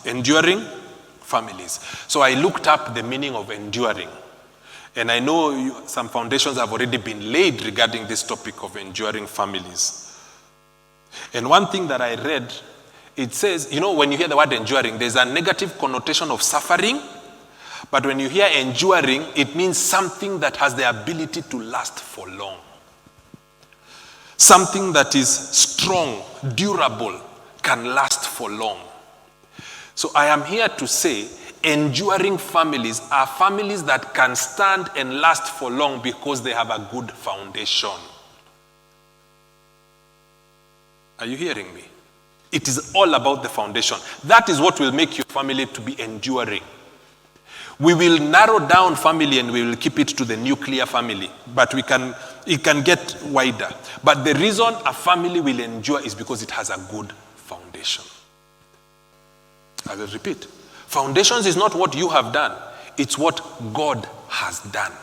Enduring families. So I looked up the meaning of enduring. And I know some foundations have already been laid regarding this topic of enduring families. And one thing that I read, it says, when you hear the word enduring, there's a negative connotation of suffering. But when you hear enduring, it means something that has the ability to last for long. Something that is strong, durable, can last for long. So I am here to say, enduring families are families that can stand and last for long because they have a good foundation. Are you hearing me? It is all about the foundation. That is what will make your family to be enduring. We will narrow down family and we will keep it to the nuclear family, but it can get wider. But the reason a family will endure is because it has a good foundation. I will repeat. Foundations is not what you have done. It's what God has done.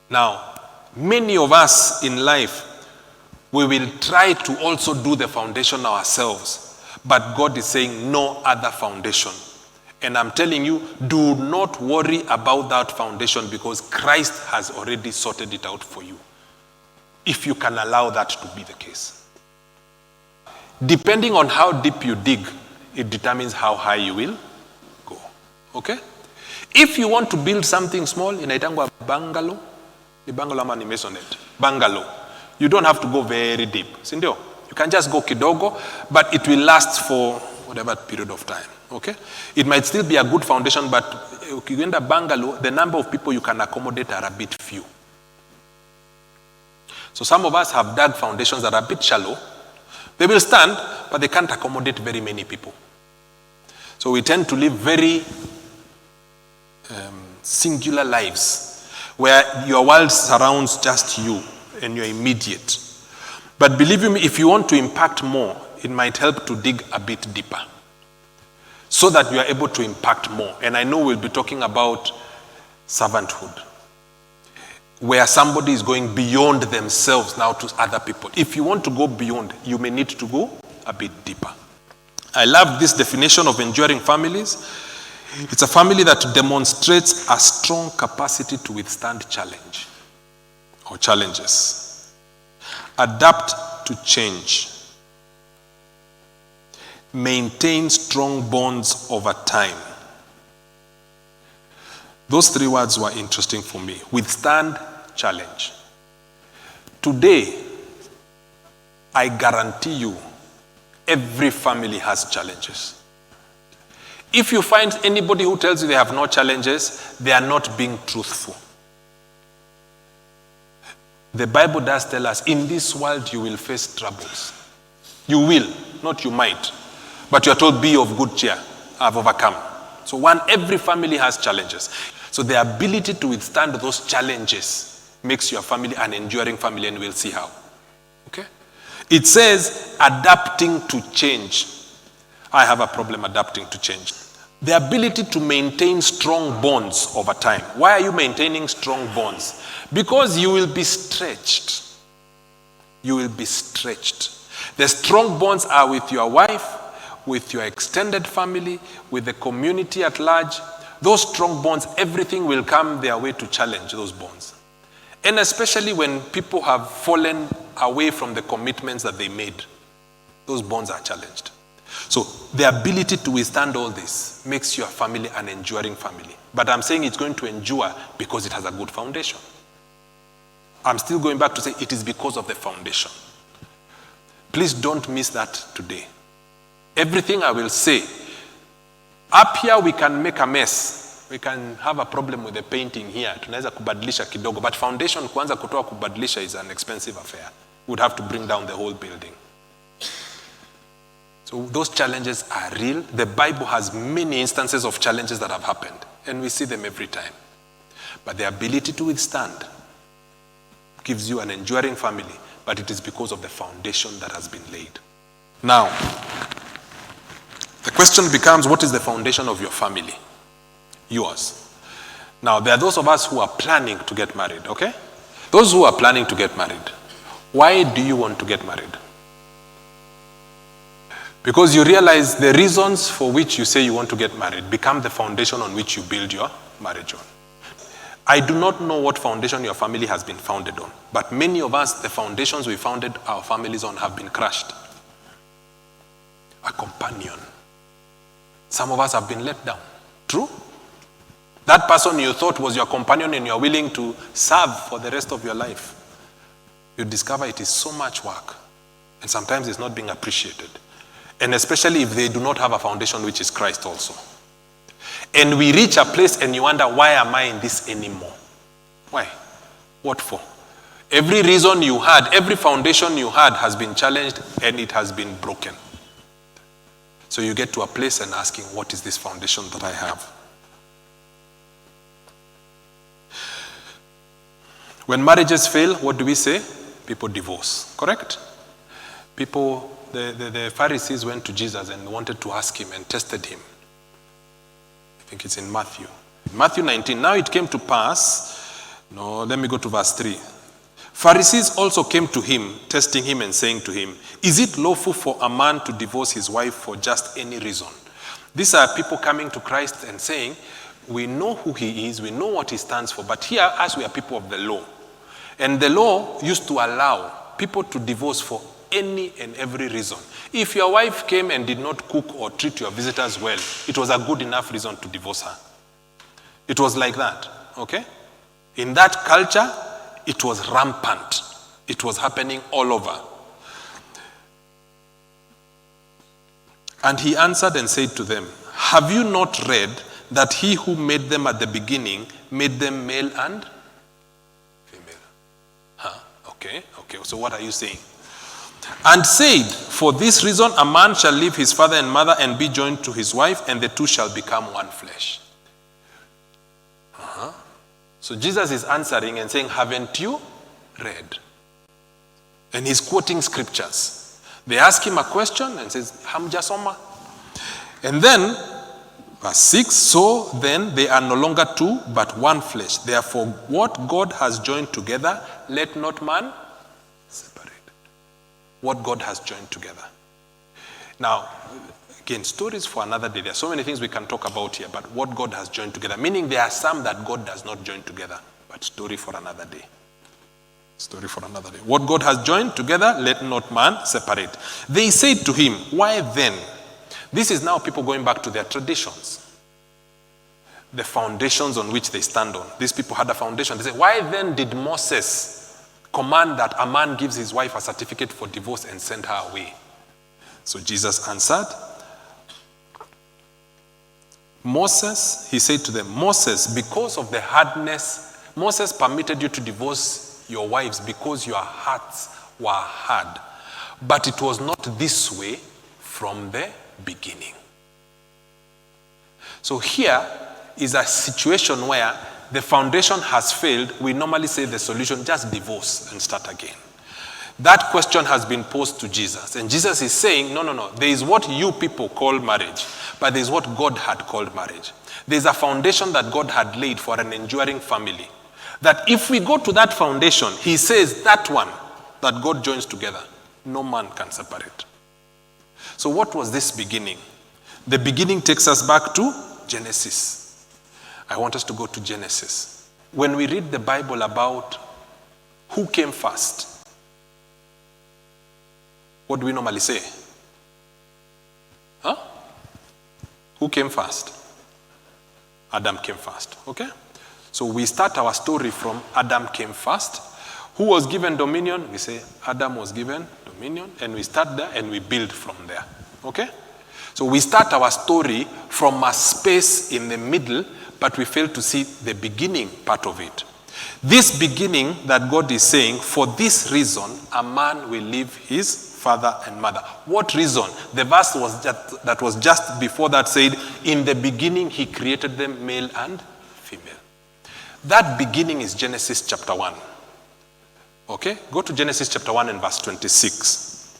Now, many of us in life, we will try to also do the foundation ourselves. But God is saying no other foundation. And I'm telling you, do not worry about that foundation because Christ has already sorted it out for you. If you can allow that to be the case. Depending on how deep you dig, it determines how high you will go. Okay? If you want to build something small, inaitangwa bungalow, the bungalow ama ni maisonette, bungalow, you don't have to go very deep. Sindio? You can just go kidogo, but it will last for whatever period of time. Okay? It might still be a good foundation, but if you end a bungalow, the number of people you can accommodate are a bit few. So some of us have dug foundations that are a bit shallow. They will stand, but they can't accommodate very many people. So we tend to live very singular lives where your world surrounds just you and your immediate. But believe me, if you want to impact more, it might help to dig a bit deeper so that you are able to impact more. And I know we'll be talking about servanthood, where somebody is going beyond themselves now to other people. If you want to go beyond, you may need to go a bit deeper. I love this definition of enduring families. It's a family that demonstrates a strong capacity to withstand challenge or challenges, adapt to change, maintain strong bonds over time. Those three words were interesting for me. Withstand challenge. Today, I guarantee you, every family has challenges. If you find anybody who tells you they have no challenges, they are not being truthful. The Bible does tell us, in this world you will face troubles. You will, not you might. But you are told, be of good cheer. I've overcome. So every family has challenges. So the ability to withstand those challenges makes your family an enduring family, and we'll see how. Okay? It says adapting to change. I have a problem adapting to change. The ability to maintain strong bonds over time. Why are you maintaining strong bonds? Because you will be stretched. You will be stretched. The strong bonds are with your wife, with your extended family, with the community at large. Those strong bonds, everything will come their way to challenge those bonds. And especially when people have fallen away from the commitments that they made, those bonds are challenged. So the ability to withstand all this makes your family an enduring family. But I'm saying it's going to endure because it has a good foundation. I'm still going back to say it is because of the foundation. Please don't miss that today. Everything I will say, up here we can make a mess. We can have a problem with the painting here. Tunaweza kubadilisha kidogo. But foundation kuanza kutoa kubadilisha is an expensive affair. We'd have to bring down the whole building. So those challenges are real. The Bible has many instances of challenges that have happened. And we see them every time. But the ability to withstand gives you an enduring family. But it is because of the foundation that has been laid. Now, the question becomes, what is the foundation of your family? Yours. Now, there are those of us who are planning to get married, okay? Those who are planning to get married. Why do you want to get married? Because you realize the reasons for which you say you want to get married become the foundation on which you build your marriage on. I do not know what foundation your family has been founded on, but many of us, the foundations we founded our families on have been crushed. A companion. Some of us have been let down. True? That person you thought was your companion and you're willing to serve for the rest of your life, you discover it is so much work. And sometimes it's not being appreciated. And especially if they do not have a foundation which is Christ also. And we reach a place and you wonder, why am I in this anymore? Why? What for? Every reason you had, every foundation you had has been challenged and it has been broken. So you get to a place and asking, what is this foundation that I have? When marriages fail, what do we say? People divorce, correct? People, the Pharisees went to Jesus and wanted to ask him and tested him. I think it's in Matthew. Matthew 19, now it came to pass, let me go to verse 3. Pharisees also came to him, testing him and saying to him, is it lawful for a man to divorce his wife for just any reason? These are people coming to Christ and saying, we know who he is, we know what he stands for, but here, as we are people of the law, and the law used to allow people to divorce for any and every reason. If your wife came and did not cook or treat your visitors well, it was a good enough reason to divorce her. It was like that, okay? In that culture, it was rampant. It was happening all over. And he answered and said to them, have you not read that he who made them at the beginning made them male and female? Okay. So what are you saying? And said, for this reason a man shall leave his father and mother and be joined to his wife, and the two shall become one flesh. So Jesus is answering and saying, haven't you read? And he's quoting scriptures. They ask him a question and says, hamjasoma. And then, verse 6, so then they are no longer two, but one flesh. Therefore, what God has joined together, let not man separate. What God has joined together. Now, again, stories for another day. There are so many things we can talk about here, but what God has joined together. Meaning there are some that God does not join together, but story for another day. Story for another day. What God has joined together, let not man separate. They said to him, why then? This is now people going back to their traditions. The foundations on which they stand on. These people had a foundation. They say, why then did Moses command that a man gives his wife a certificate for divorce and send her away? So Jesus answered, he said to them, Moses, because of the hardness, Moses permitted you to divorce your wives because your hearts were hard. But it was not this way from the beginning. So here is a situation where the foundation has failed. We normally say the solution, just divorce and start again. That question has been posed to Jesus. And Jesus is saying, no. There is what you people call marriage, but there is what God had called marriage. There is a foundation that God had laid for an enduring family. That if we go to that foundation, he says that one that God joins together, no man can separate. So what was this beginning? The beginning takes us back to Genesis. I want us to go to Genesis. When we read the Bible about who came first, what do we normally say? Who came first? Adam came first, okay? So we start our story from Adam came first. Who was given dominion? We say Adam was given dominion, and we start there and we build from there, okay? So we start our story from a space in the middle, but we fail to see the beginning part of it. This beginning that God is saying, for this reason, a man will leave his father and mother. What reason? The verse that was just before that said, in the beginning he created them male and female. That beginning is Genesis chapter 1. Okay? Go to Genesis chapter 1 and verse 26.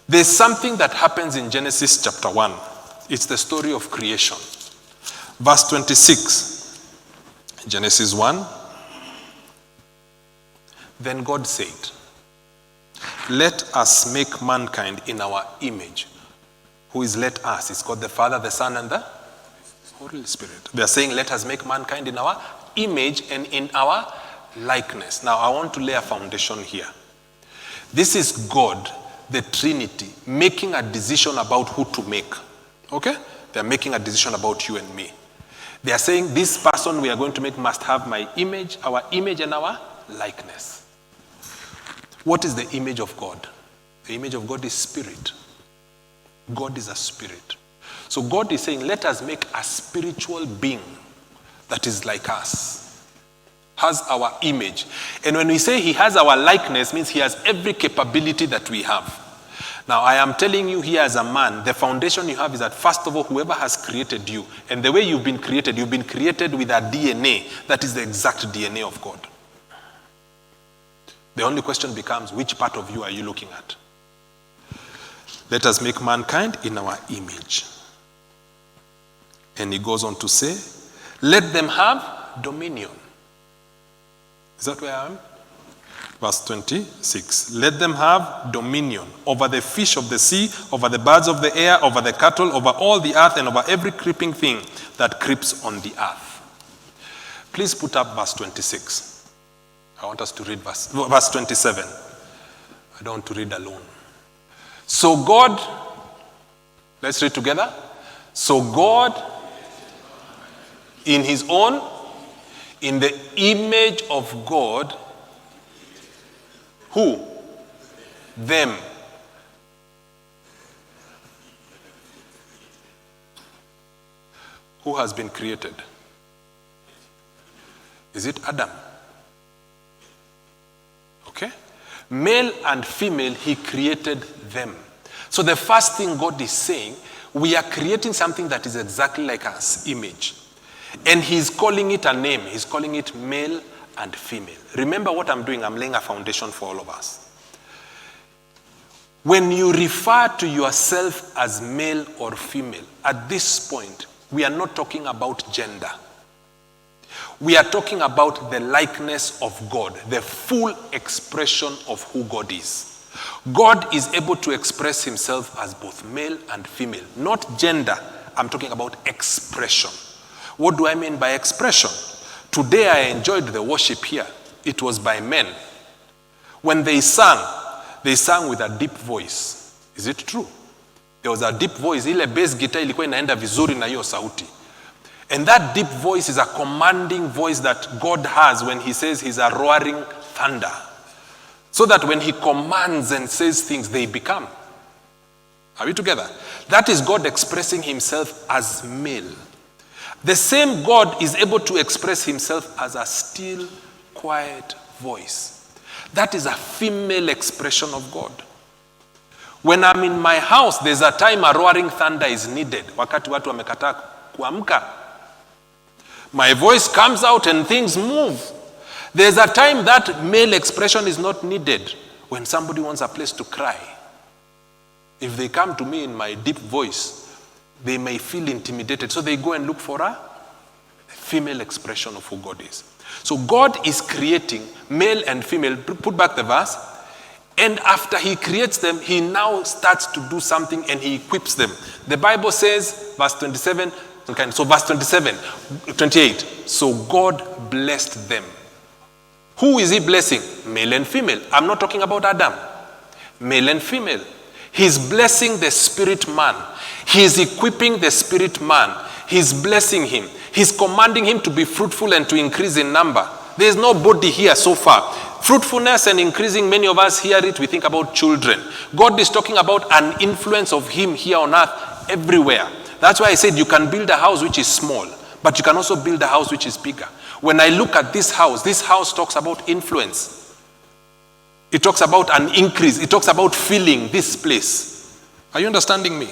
There's something that happens in Genesis chapter 1. It's the story of creation. Verse 26. Genesis 1. Then God said, let us make mankind in our image. Who is let us? It's God the Father, the Son, and the Holy Spirit. They are saying, let us make mankind in our image and in our likeness. Now, I want to lay a foundation here. This is God, the Trinity, making a decision about who to make. Okay? They are making a decision about you and me. They are saying, this person we are going to make must have my image, our image and our likeness. What is the image of God? The image of God is spirit. God is a spirit. So God is saying, let us make a spiritual being that is like us, has our image. And when we say he has our likeness, means he has every capability that we have. Now, I am telling you here as a man, the foundation you have is that, first of all, whoever has created you, and the way you've been created with a DNA that is the exact DNA of God. The only question becomes, which part of you are you looking at? Let us make mankind in our image. And he goes on to say, let them have dominion. Is that where I am? Verse 26. Let them have dominion over the fish of the sea, over the birds of the air, over the cattle, over all the earth, and over every creeping thing that creeps on the earth. Please put up verse 26. I want us to read verse 27. I don't want to read alone. So God, let's read together. So God, in his own, in the image of God, who? Them. Who has been created? Is it Adam? Okay. Male and female, he created them. So the first thing God is saying, we are creating something that is exactly like us, image. And he's calling it a name. He's calling it male and female. Remember what I'm doing? I'm laying a foundation for all of us. When you refer to yourself as male or female, at this point, we are not talking about gender. We are talking about the likeness of God, the full expression of who God is. God is able to express himself as both male and female, not gender. I'm talking about expression. What do I mean by expression? Today I enjoyed the worship here. It was by men. When they sang with a deep voice. Is it true? There was a deep voice. Ile bass guitar ilikuwa inaenda vizuri na hiyo sauti. And that deep voice is a commanding voice that God has when he says he's a roaring thunder. So that when he commands and says things, they become. Are we together? That is God expressing himself as male. The same God is able to express himself as a still, quiet voice. That is a female expression of God. When I'm in my house, there's a time a roaring thunder is needed. Wakati watu wamekataa kuamka. My voice comes out and things move. There's a time that male expression is not needed. When somebody wants a place to cry. If they come to me in my deep voice, they may feel intimidated. So they go and look for a female expression of who God is. So God is creating male and female. Put back the verse. And after he creates them, he now starts to do something and he equips them. The Bible says, verse 27, so verse 28. So God blessed them. Who is he blessing? Male and female. I'm not talking about Adam. Male and female. He's blessing the spirit man. He's equipping the spirit man. He's blessing him. He's commanding him to be fruitful and to increase in number. There's nobody here so far. Fruitfulness and increasing, many of us hear it, we think about children. God is talking about an influence of him here on earth everywhere. That's why I said you can build a house which is small, but you can also build a house which is bigger. When I look at this house talks about influence. It talks about an increase. It talks about filling this place. Are you understanding me?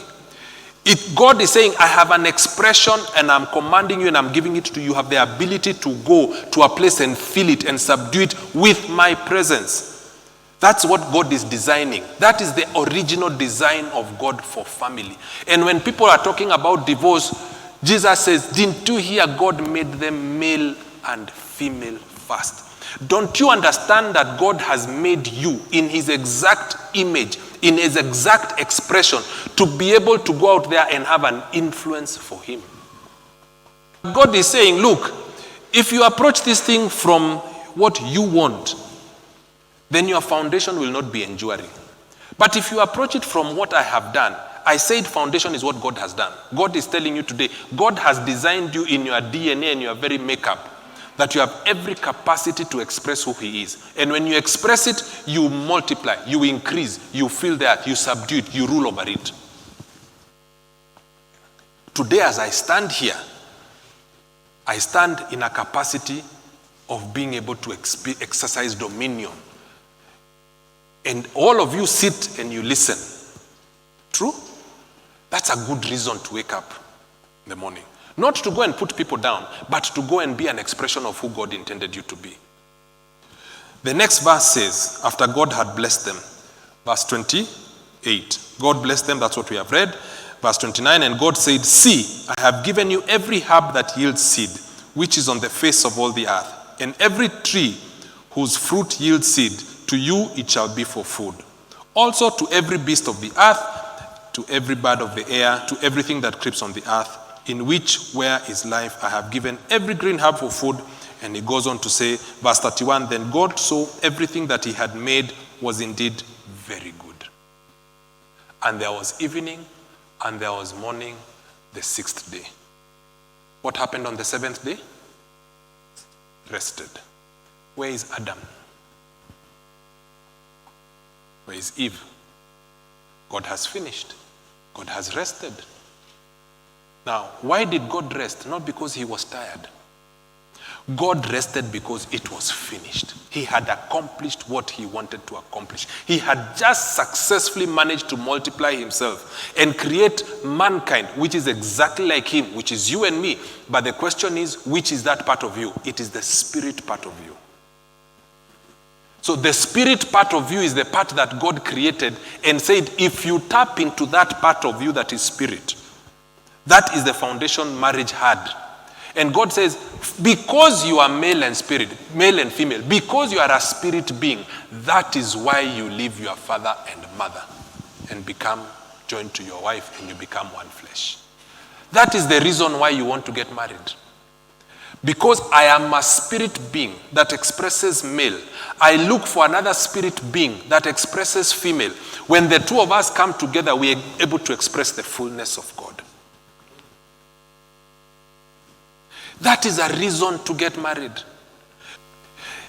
God is saying, I have an expression and I'm commanding you and I'm giving it to you. You have the ability to go to a place and fill it and subdue it with my presence. That's what God is designing. That is the original design of God for family. And when people are talking about divorce, Jesus says, didn't you hear God made them male and female first? Don't you understand that God has made you in his exact image in its exact expression to be able to go out there and have an influence for him. God is saying, look, if you approach this thing from what you want, then your foundation will not be enduring. But if you approach it from what I have done, I said foundation is what God has done. God is telling you today, God has designed you in your DNA and your very makeup, that you have every capacity to express who he is. And when you express it, you multiply, you increase, you fill the earth, you subdue it, you rule over it. Today as I stand here, I stand in a capacity of being able to exercise dominion. And all of you sit and you listen. True? That's a good reason to wake up in the morning. Not to go and put people down, but to go and be an expression of who God intended you to be. The next verse says, after God had blessed them, verse 28, God blessed them, that's what we have read. Verse 29, and God said, see, I have given you every herb that yields seed, which is on the face of all the earth, and every tree whose fruit yields seed, to you it shall be for food. Also to every beast of the earth, to every bird of the air, to everything that creeps on the earth, in which where is life, I have given every green herb for food. And he goes on to say, verse 31, then God saw everything that he had made was indeed very good. And there was evening, and there was morning, the sixth day. What happened on the seventh day? Rested. Where is Adam? Where is Eve? God has finished. God has rested. Now, why did God rest? Not because he was tired. God rested because it was finished. He had accomplished what he wanted to accomplish. He had just successfully managed to multiply himself and create mankind, which is exactly like him, which is you and me. But the question is, which is that part of you? It is the spirit part of you. So the spirit part of you is the part that God created and said, if you tap into that part of you that is spirit, that is the foundation marriage had. And God says, because you are male and female, because you are a spirit being, that is why you leave your father and mother and become joined to your wife and you become one flesh. That is the reason why you want to get married. Because I am a spirit being that expresses male. I look for another spirit being that expresses female. When the two of us come together, we are able to express the fullness of God. That is a reason to get married.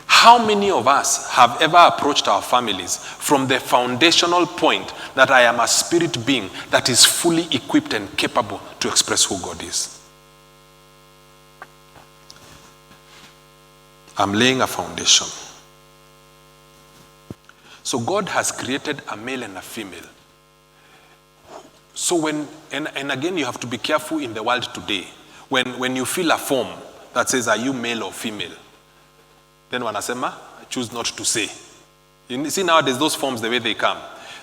How many of us have ever approached our families from the foundational point that I am a spirit being that is fully equipped and capable to express who God is? I'm laying a foundation. So God has created a male and a female. So and again, you have to be careful in the world today. When you fill a form that says, are you male or female? Then wanasema, choose not to say. You see nowadays those forms, the way they come.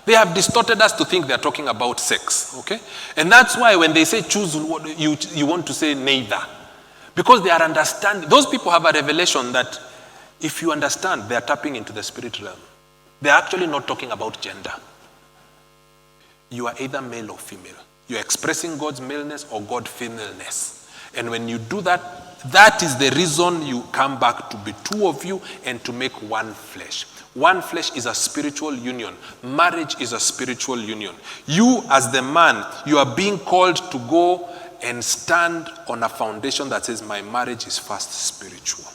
They have distorted us to think they're talking about sex, okay? And that's why when they say choose, you want to say neither. Because they are understanding. Those people have a revelation that if you understand, they are tapping into the spirit realm. They are actually not talking about gender. You are either male or female. You are expressing God's maleness or God's femaleness. And when you do that, that is the reason you come back to be two of you and to make one flesh. One flesh is a spiritual union. Marriage is a spiritual union. You as the man, you are being called to go and stand on a foundation that says my marriage is first spiritual.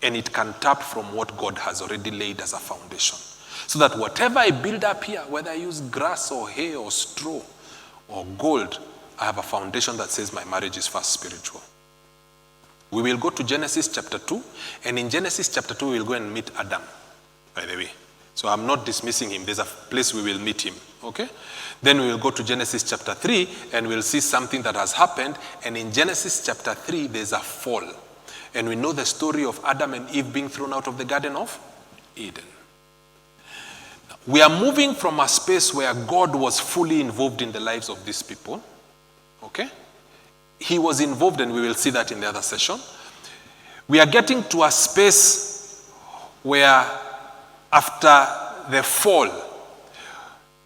And it can tap from what God has already laid as a foundation. So that whatever I build up here, whether I use grass or hay or straw or gold, I have a foundation that says my marriage is first spiritual. We will go to Genesis chapter 2, and in Genesis chapter 2, we will go and meet Adam, by the way. So I'm not dismissing him. There's a place we will meet him, okay? Then we will go to Genesis chapter 3, and we'll see something that has happened. And in Genesis chapter 3, there's a fall. And we know the story of Adam and Eve being thrown out of the Garden of Eden. We are moving from a space where God was fully involved in the lives of these people. Okay? He was involved, and we will see that in the other session. We are getting to a space where after the fall,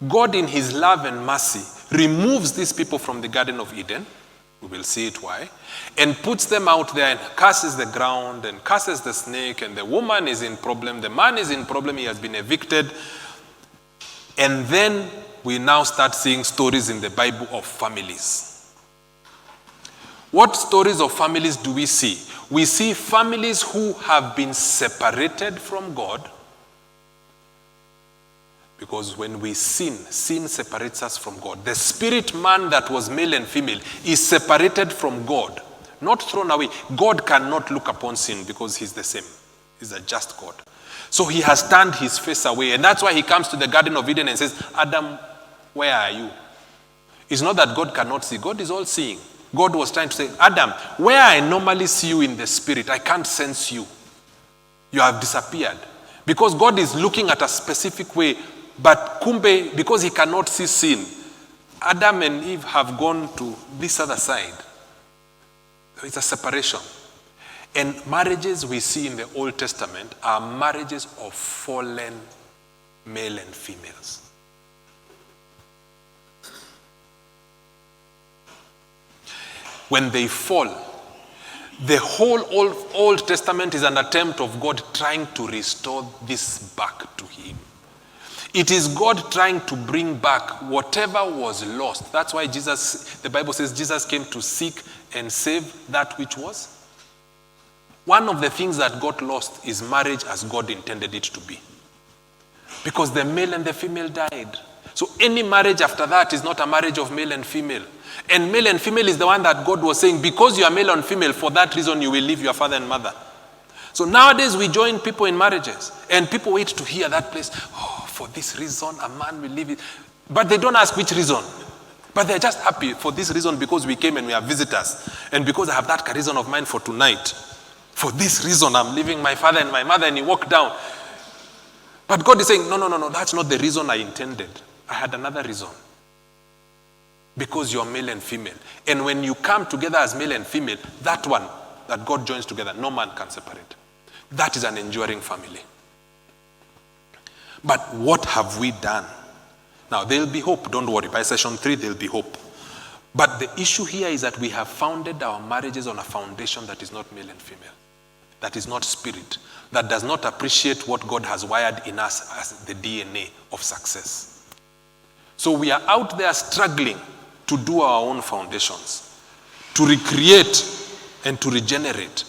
God in his love and mercy removes these people from the Garden of Eden. We will see it why. And puts them out there and curses the ground and curses the snake, and the woman is in problem, the man is in problem, he has been evicted. And then we now start seeing stories in the Bible of families. What stories of families do we see? We see families who have been separated from God. Because when we sin separates us from God. The spirit man that was male and female is separated from God, not thrown away. God cannot look upon sin because he's the same. He's a just God. So he has turned his face away. And that's why he comes to the Garden of Eden and says, Adam, where are you? It's not that God cannot see. God is all seeing. God was trying to say, Adam, where I normally see you in the spirit, I can't sense you. You have disappeared. Because God is looking at a specific way. But kumbe, because he cannot see sin, Adam and Eve have gone to this other side. It's a separation. And marriages we see in the Old Testament are marriages of fallen male and females. When they fall, the whole Old Testament is an attempt of God trying to restore this back to him. It is God trying to bring back whatever was lost. That's why the Bible says Jesus came to seek and save that which was. One of the things that got lost is marriage as God intended it to be. Because the male and the female died. So any marriage after that is not a marriage of male and female. And male and female is the one that God was saying, because you are male and female, for that reason you will leave your father and mother. So nowadays we join people in marriages. And people wait to hear that place. Oh, for this reason, a man will leave it. But they don't ask which reason. But they're just happy for this reason because we came and we are visitors. And because I have that reason of mine for tonight. For this reason, I'm leaving my father and my mother, and he walked down. But God is saying, no, that's not the reason I intended. I had another reason. Because you're male and female. And when you come together as male and female, that one that God joins together, no man can separate. That is an enduring family. But what have we done? Now, there'll be hope. Don't worry. By session 3, there'll be hope. But the issue here is that we have founded our marriages on a foundation that is not male and female. That is not spirit. That does not appreciate what God has wired in us as the DNA of success. So we are out there struggling to do our own foundations, to recreate and to regenerate